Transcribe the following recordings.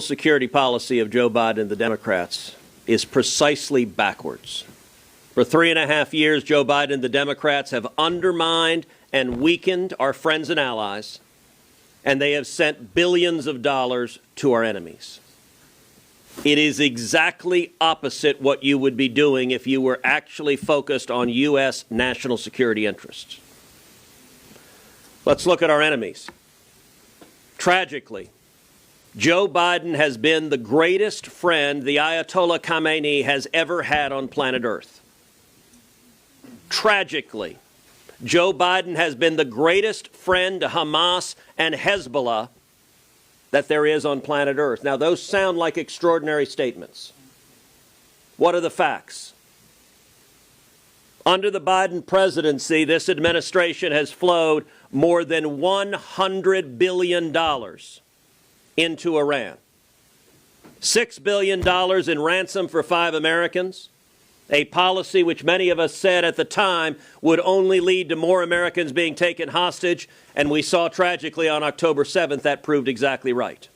security policy of Joe Biden and the Democrats is precisely backwards. For 3.5 years, Joe Biden and the Democrats have undermined and weakened our friends and allies, and they have sent billions of dollars to our enemies. It is exactly opposite what you would be doing if you were actually focused on U.S. national security interests. Let's look at our enemies. Tragically, Joe Biden has been the greatest friend the Ayatollah Khamenei has ever had on planet Earth. Tragically, Joe Biden has been the greatest friend to Hamas and Hezbollah that there is on planet Earth. Now, those sound like extraordinary statements. What are the facts? Under the Biden presidency, this administration has flowed more than $100 billion into Iran. $6 billion in ransom for 5 Americans, a policy which many of us said at the time would only lead to more Americans being taken hostage, and we saw tragically on October 7th that proved exactly right.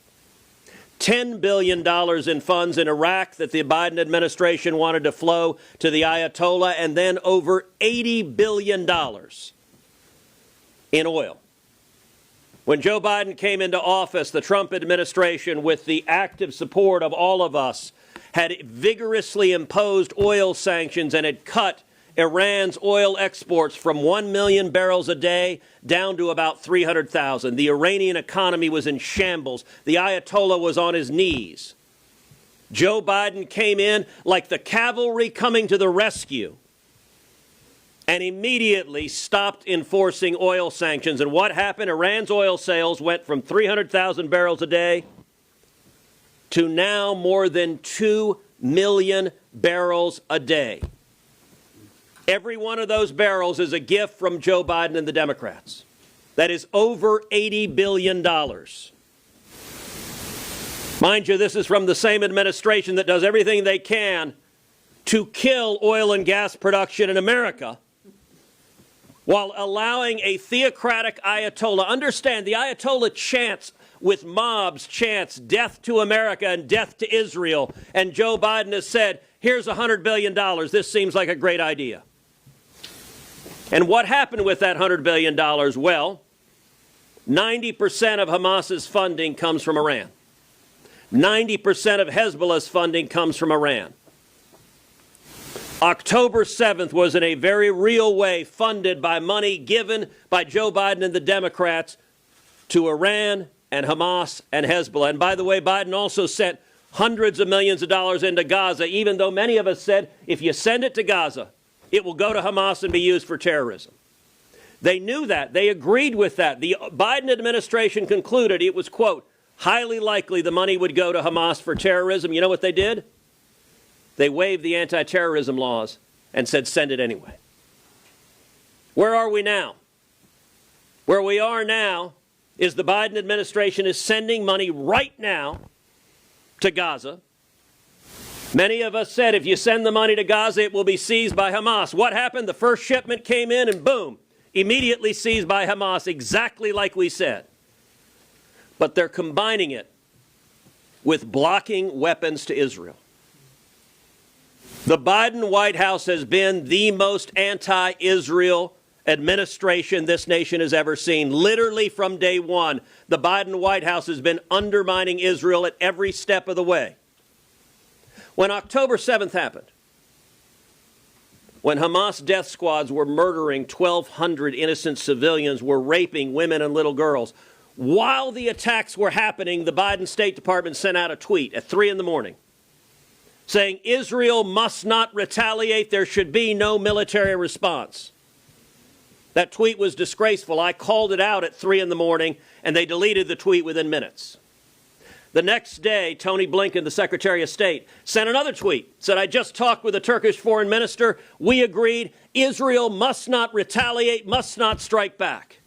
$10 billion in funds in Iraq that the Biden administration wanted to flow to the Ayatollah, and then over $80 billion in oil. When Joe Biden came into office, the Trump administration, with the active support of all of us, had vigorously imposed oil sanctions and had cut Iran's oil exports from 1 million barrels a day down to about 300,000. The Iranian economy was in shambles. The Ayatollah was on his knees. Joe Biden came in like the cavalry coming to the rescue and immediately stopped enforcing oil sanctions. And what happened? Iran's oil sales went from 300,000 barrels a day to now more than 2 million barrels a day. Every one of those barrels is a gift from Joe Biden and the Democrats. That is over $80 billion. Mind you, this is from the same administration that does everything they can to kill oil and gas production in America while allowing a theocratic Ayatollah. Understand, the Ayatollah chants with mobs, chants death to America and death to Israel. And Joe Biden has said, here's $100 billion. This seems like a great idea. And what happened with that $100 billion? Well, 90% of Hamas's funding comes from Iran. 90% of Hezbollah's funding comes from Iran. October 7th was in a very real way funded by money given by Joe Biden and the Democrats to Iran and Hamas and Hezbollah. And by the way, Biden also sent hundreds of millions of dollars into Gaza, even though many of us said, if you send it to Gaza, it will go to Hamas and be used for terrorism. They knew that. They agreed with that. The Biden administration concluded it was, quote, highly likely the money would go to Hamas for terrorism. You know what they did? They waived the anti-terrorism laws and said, send it anyway. Where are we now? Where we are now is the Biden administration is sending money right now to Gaza. Many of us said if you send the money to Gaza, it will be seized by Hamas. What happened? The first shipment came in and boom, immediately seized by Hamas, exactly like we said. But they're combining it with blocking weapons to Israel. The Biden White House has been the most anti-Israel administration this nation has ever seen. Literally from day one, the Biden White House has been undermining Israel at every step of the way. When October 7th happened, when Hamas death squads were murdering 1,200 innocent civilians, were raping women and little girls, while the attacks were happening, the Biden State Department sent out a tweet at 3 in the morning saying Israel must not retaliate. There should be no military response. That tweet was disgraceful. I called it out at 3 in the morning, and they deleted the tweet within minutes. The next day, Tony Blinken, the Secretary of State, sent another tweet, said, I just talked with the Turkish foreign minister. We agreed Israel must not retaliate, must not strike back.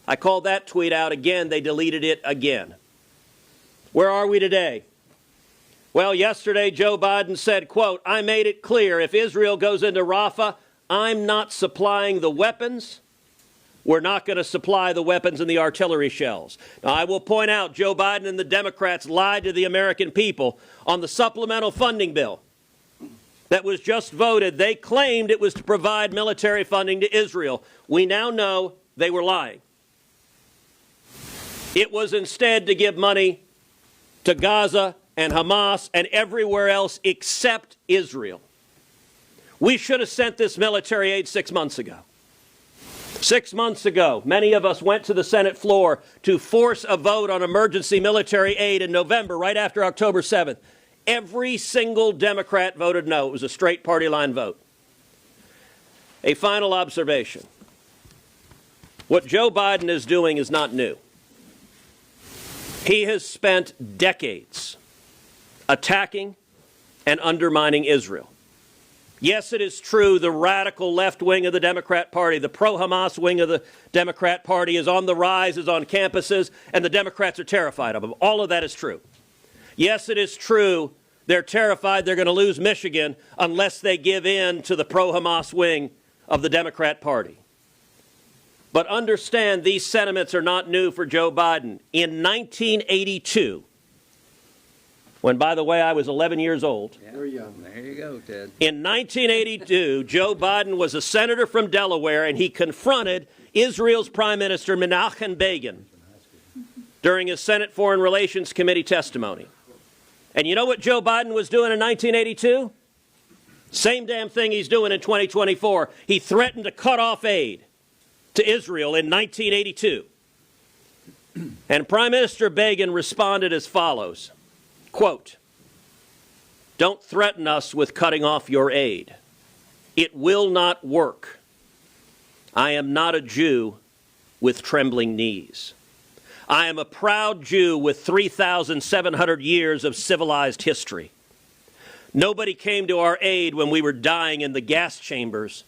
I called that tweet out again. They deleted it again. Where are we today? Well, yesterday, Joe Biden said, quote, I made it clear if Israel goes into Rafah, I'm not supplying the weapons, we're not going to supply the weapons and the artillery shells. Now, I will point out Joe Biden and the Democrats lied to the American people on the supplemental funding bill that was just voted. They claimed it was to provide military funding to Israel. We now know they were lying. It was instead to give money to Gaza and Hamas and everywhere else except Israel. We should have sent this military aid 6 months ago. 6 months ago, many of us went to the Senate floor to force a vote on emergency military aid in November, right after October 7th. Every single Democrat voted no. It was a straight party line vote. A final observation. What Joe Biden is doing is not new. He has spent decades attacking and undermining Israel. Yes, it is true the radical left wing of the Democrat Party, the pro-Hamas wing of the Democrat Party is on the rise, is on campuses, and the Democrats are terrified of them. All of that is true. Yes, it is true they're terrified they're going to lose Michigan unless they give in to the pro-Hamas wing of the Democrat Party. But understand, these sentiments are not new for Joe Biden. In 1982, when, by the way, I was 11 years old. Yeah, you're young. There you go, Ted. In 1982, Joe Biden was a senator from Delaware, and he confronted Israel's Prime Minister Menachem Begin during his Senate Foreign Relations Committee testimony. And you know what Joe Biden was doing in 1982? Same damn thing he's doing in 2024. He threatened to cut off aid to Israel in 1982. And Prime Minister Begin responded as follows, quote, "Don't threaten us with cutting off your aid. It will not work. I am not a Jew with trembling knees. I am a proud Jew with 3,700 years of civilized history. Nobody came to our aid when we were dying in the gas chambers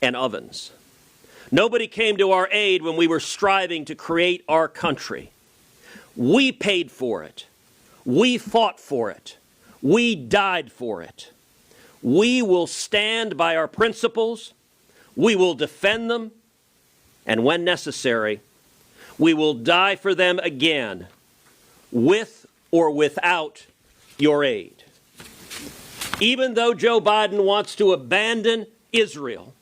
and ovens. Nobody came to our aid when we were striving to create our country. We paid for it. We fought for it. We died for it. We will stand by our principles. We will defend them. And when necessary, we will die for them again, with or without your aid." Even though Joe Biden wants to abandon Israel,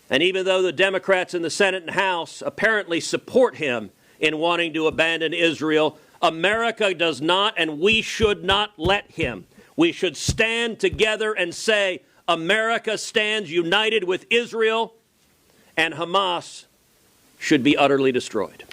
and even though the Democrats in the Senate and House apparently support him in wanting to abandon Israel, America does not, and we should not let him. We should stand together and say, America stands united with Israel, and Hamas should be utterly destroyed.